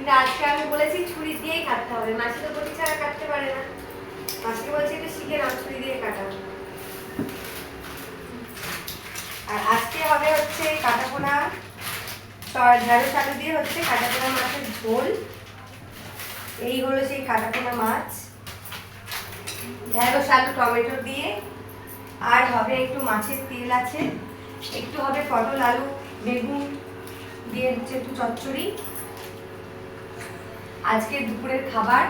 কিন্তু আজকে আমি বলেছি ছুরি দিয়েই কাটতে হবে, মাসি তো বটি ছাড়া কাটতে পারে না। মাসিকে বলছি একটু শিখে নাও, ছুরি দিয়ে কাটাবো। আর আজকে হবে হচ্ছে কাটাপোনা ঢেঁড়স আলু দিয়ে হচ্ছে কাটাপোনা মাছের ঝোল। এই হলো সেই কাটাপোনা মাছ, ঢেঁড়স আলু টমেটো দিয়ে। আর হবে একটু মাছের তেল আছে, একটু হবে পটল আলু বেগুন দিয়ে হচ্ছে একটু চচ্চড়ি আজকে দুপুরের খাবার।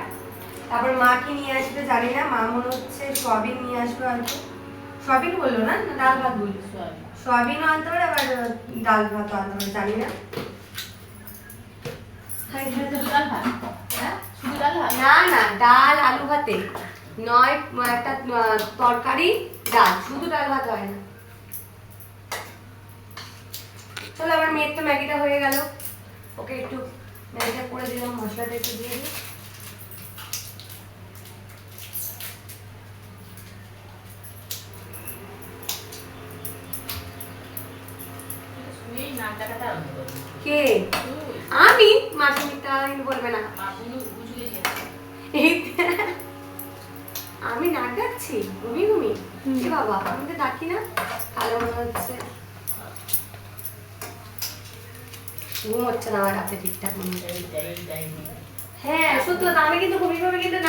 তারপর মা কি নিয়ে আসবে জানি না, মা মনে হচ্ছে সয়াবিন নিয়ে আসবে আর কি। সয়াবিন বললো না, ডাল ভাত বললো। সয়াবিনও আনতে পারে, আবার ডাল ভাতও আনতে পারে, জানি না। না না, ডাল আলু ভাতে নয়, একটা তরকারি ডাল, শুধু ডাল ভাত হয় না। চলো, আমার মেয়ের তো ম্যাগিটা হয়ে গেল, ওকে একটু ম্যাগিটা করে দিলাম, মশলাটা একটু দিয়ে দিই। কে? আমি? মাসি মিথ্যা কিন্তু বলবে না। আমি নাক ডাকছি ঘুমি ঘুমি? কি বাবা, আমি তো ডাকি না, কালো মনে হচ্ছে। ঘুম হচ্ছে না আমার রাতে ঠিকঠাক মনে। হ্যাঁ সত্যি কথা, আমি কিন্তু ঘুমি ঘুমি কিন্তু না